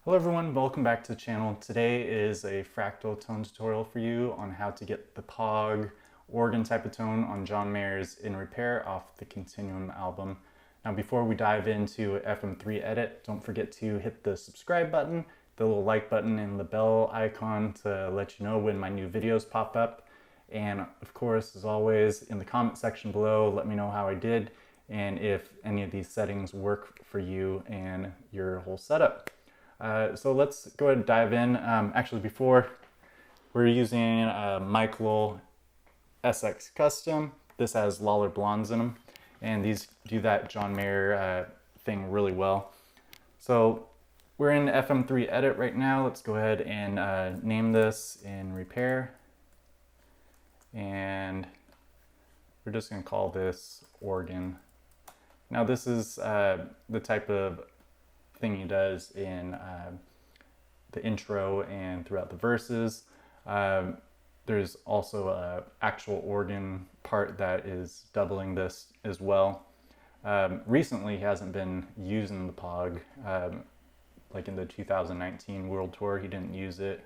Hello everyone, welcome back to the channel. Today is a fractal tone tutorial for you on how to get the POG organ type of tone on John Mayer's In Repair off the Continuum album. Now before we dive into FM3 edit, don't forget to hit the subscribe button, the little like button and the bell icon to let you know when my new videos pop up. And of course, as always, in the comment section below, let me know how I did and if any of these settings work for you and your whole setup. So let's go ahead and dive in. Actually, before, we're using a Michael SX Custom. This has Lawler Blondes in them, and these do that John Mayer thing really well. So we're in FM3 edit right now. Let's go ahead and name this In Repair. And we're just going to call this organ. Now this is the type of thing he does in the intro and throughout the verses. There's also an actual organ part that is doubling this as well. Recently he hasn't been using the POG. Like in the 2019 World Tour, he didn't use it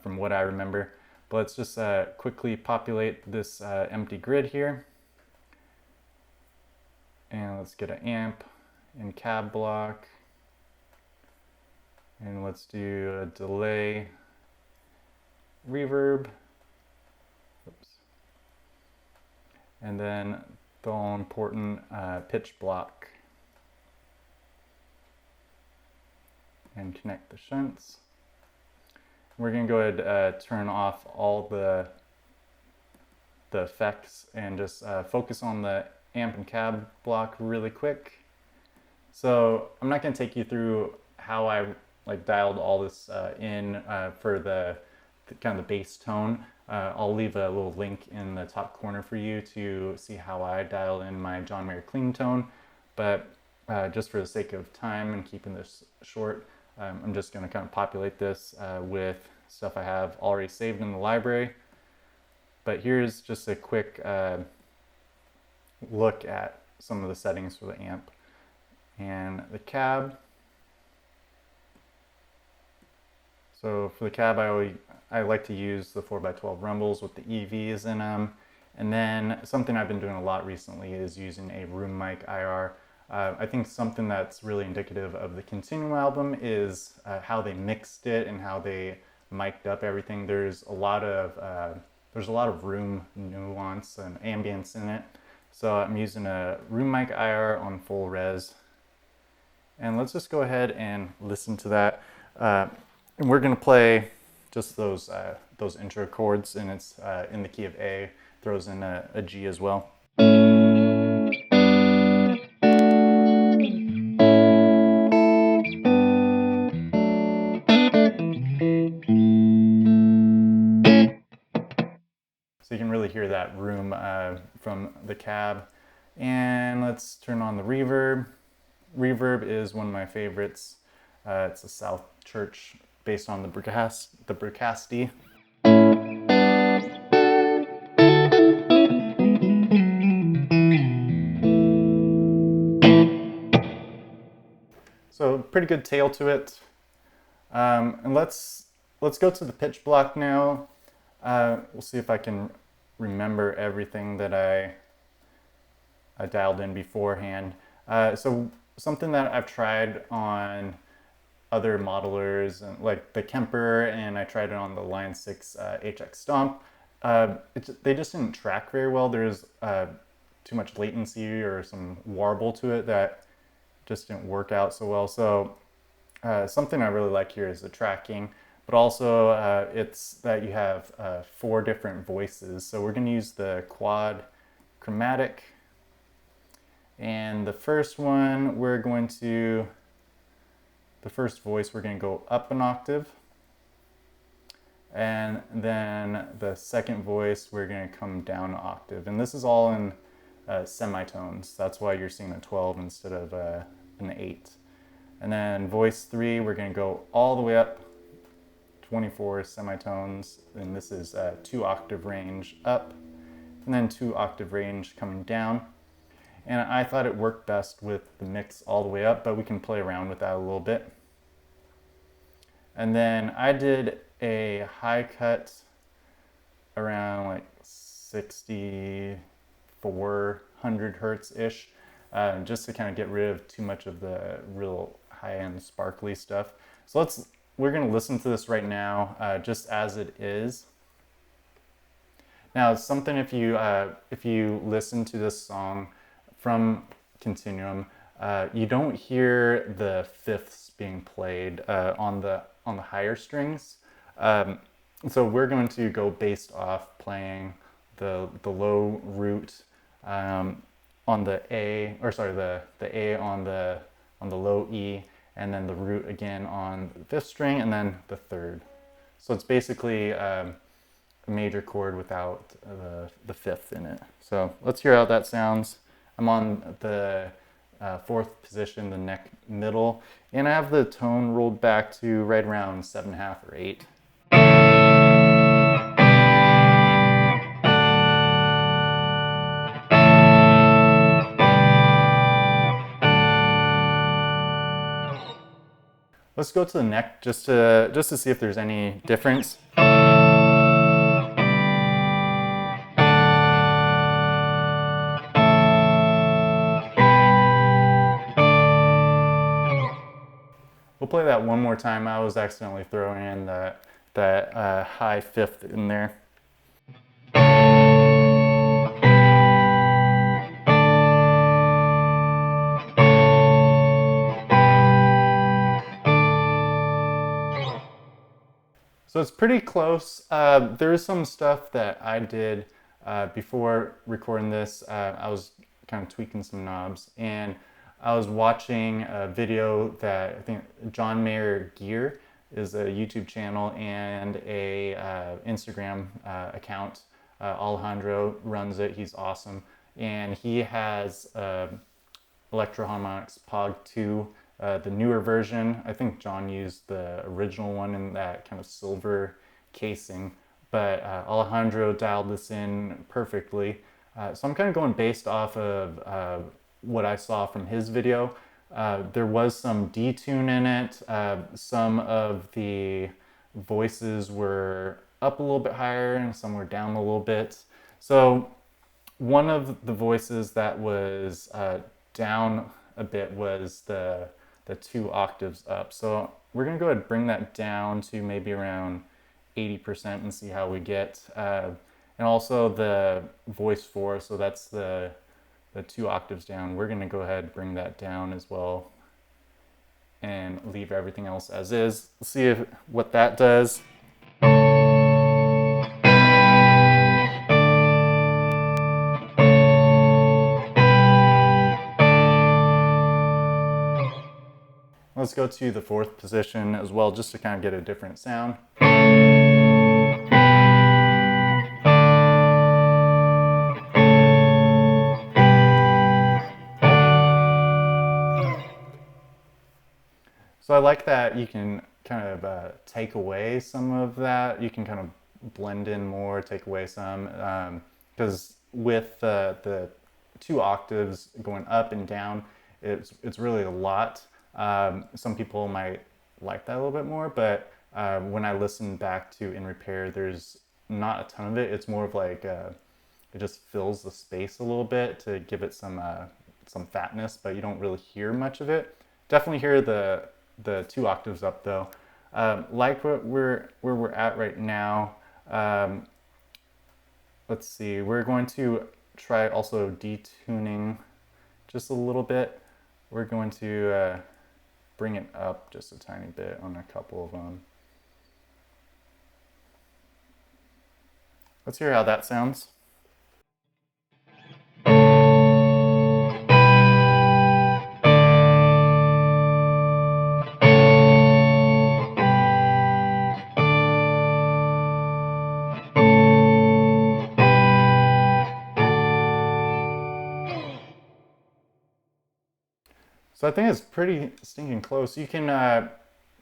from what I remember. But let's just quickly populate this empty grid here. And let's get an amp and cab block. And let's do a delay, reverb, oops, and then the all important pitch block. And connect the shunts. We're going to go ahead and turn off all the effects and just focus on the amp and cab block really quick. So I'm not going to take you through how I dialed all this in for the kind of the bass tone. I'll leave a little link in the top corner for you to see how I dial in my John Mayer clean tone. But just for the sake of time and keeping this short, I'm just going to kind of populate this with stuff I have already saved in the library. But here's just a quick look at some of the settings for the amp and the cab. So for the cab, I like to use the 4x12 rumbles with the EVs in them. And then something I've been doing a lot recently is using a room mic IR. I think something that's really indicative of the Continuum album is how they mixed it and how they mic'd up everything. There's a lot of room nuance and ambience in it. So I'm using a room mic IR on full res. And let's just go ahead and listen to that. And we're going to play just those intro chords, and it's in the key of A, throws in a G as well. So you can really hear that room from the cab. And let's turn on the reverb. Reverb is one of my favorites. It's a South Church based on the Bricasti. So pretty good tail to it. And let's go to the pitch block now. We'll see if I can remember everything that I dialed in beforehand. So something that I've tried on other modelers, like the Kemper, and I tried it on the Line 6 HX Stomp. They just didn't track very well. There's too much latency or some warble to it that just didn't work out so well. So something I really like here is the tracking, but also it's that you have 4 different voices. So we're going to use the quad chromatic. And the first one, the first voice, we're going to go up an octave. And then the second voice, we're going to come down an octave. And this is all in semitones. That's why you're seeing a 12 instead of an 8. And then voice 3, we're going to go all the way up 24 semitones. And this is 2 octave range up, and then 2 octave range coming down. And I thought it worked best with the mix all the way up, but we can play around with that a little bit. And then I did a high cut around like 6400 hertz-ish, just to kind of get rid of too much of the real high-end sparkly stuff. So we're gonna listen to this right now, just as it is. Now, something if you listen to this song from Continuum, you don't hear the fifths being played on the higher strings. So we're going to go based off playing the low root on the A, or sorry, the A on the low E, and then the root again on the fifth string, and then the third. So it's basically a major chord without the fifth in it. So let's hear how that sounds. I'm on the fourth position, the neck middle, and I have the tone rolled back to right around 7.5 or 8. Let's go to the neck just to see if there's any difference. We'll play that one more time. I was accidentally throwing in that high fifth in there. So it's pretty close. There is some stuff that I did before recording this. I was kind of tweaking some knobs, and I was watching a video that I think John Mayer Gear is a YouTube channel and a Instagram account. Alejandro runs it. He's awesome, and he has Electro-Harmonix POG 2. The newer version. I think John used the original one in that kind of silver casing, but Alejandro dialed this in perfectly. So I'm kind of going based off of what I saw from his video. There was some detune in it. Some of the voices were up a little bit higher and some were down a little bit. So one of the voices that was down a bit was the 2 octaves up. So we're gonna go ahead and bring that down to maybe around 80% and see how we get. And also the voice 4, so that's the 2 octaves down. We're gonna go ahead and bring that down as well and leave everything else as is. Let's see what that does. Let's go to the fourth position as well, just to kind of get a different sound. So I like that you can kind of take away some of that. You can kind of blend in more, take away some, because with the 2 octaves going up and down, it's really a lot. Some people might like that a little bit more, but when I listen back to In Repair, there's not a ton of it. It's more of like it just fills the space a little bit to give it some fatness, but you don't really hear much of it. Definitely hear the 2 octaves up though. Like where we're at right now. Let's see. We're going to try also detuning just a little bit. We're going to bring it up just a tiny bit on a couple of them. Let's hear how that sounds. So I think it's pretty stinking close. You can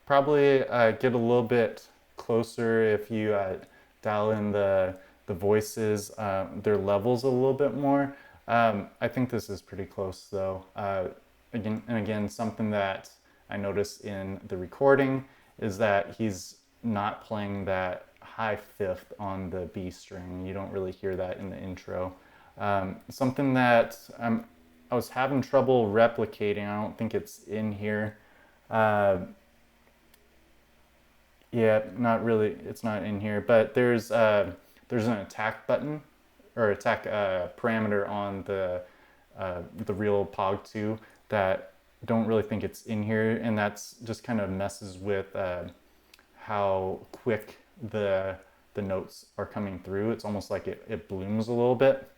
probably get a little bit closer if you dial in the voices, their levels a little bit more. I think this is pretty close though. Again, something that I noticed in the recording is that he's not playing that high fifth on the B string. You don't really hear that in the intro. Something that I was having trouble replicating, I don't think it's in here. Yeah, not really, it's not in here, but there's an attack button, or attack parameter on the real POG 2 that don't really think it's in here, and that's just kind of messes with how quick the notes are coming through. It's almost like it blooms a little bit.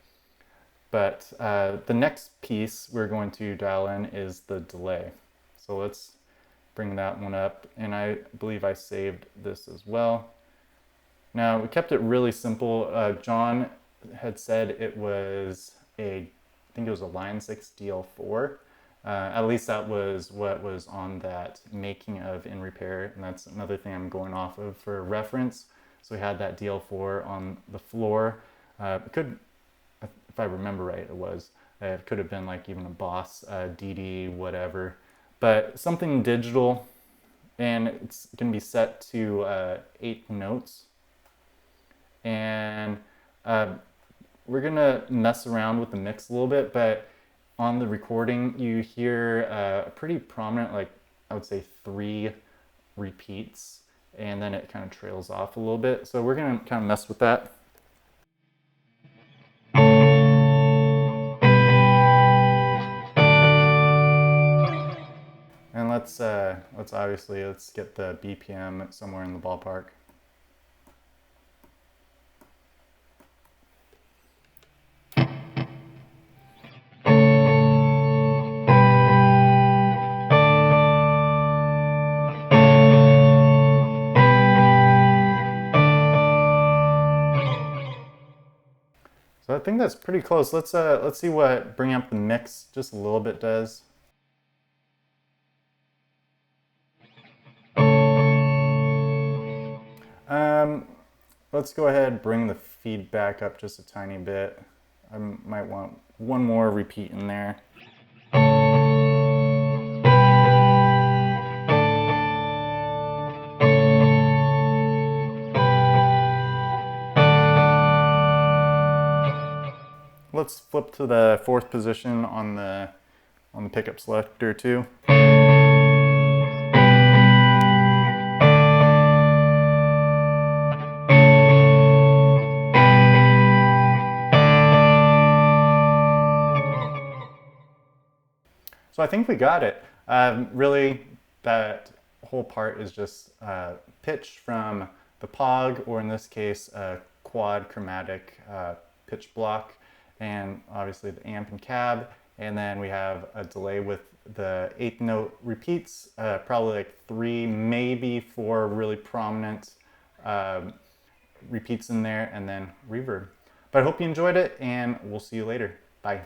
But the next piece we're going to dial in is the delay. So let's bring that one up, and I believe I saved this as well. Now, we kept it really simple. John had said it was I think it was a Line 6 DL4. At least that was what was on that making of In Repair, and that's another thing I'm going off of for reference. So we had that DL4 on the floor. It could, if I remember right, it could have been like even a Boss DD, whatever. But something digital, and it's going to be set to 8 notes. And we're going to mess around with the mix a little bit, but on the recording you hear a pretty prominent, like I would say 3 repeats, and then it kind of trails off a little bit. So we're going to kind of mess with that. And let's get the BPM somewhere in the ballpark. So I think that's pretty close. Let's see what bringing up the mix just a little bit does. Let's go ahead and bring the feedback up just a tiny bit. I might want one more repeat in there. Let's flip to the 4th position on the pickup selector too. So I think we got it. Really, that whole part is just pitch from the POG, or in this case, a quad chromatic pitch block, and obviously the amp and cab. And then we have a delay with the 8th note repeats, probably like 3, maybe 4 really prominent repeats in there, and then reverb. But I hope you enjoyed it, and we'll see you later. Bye.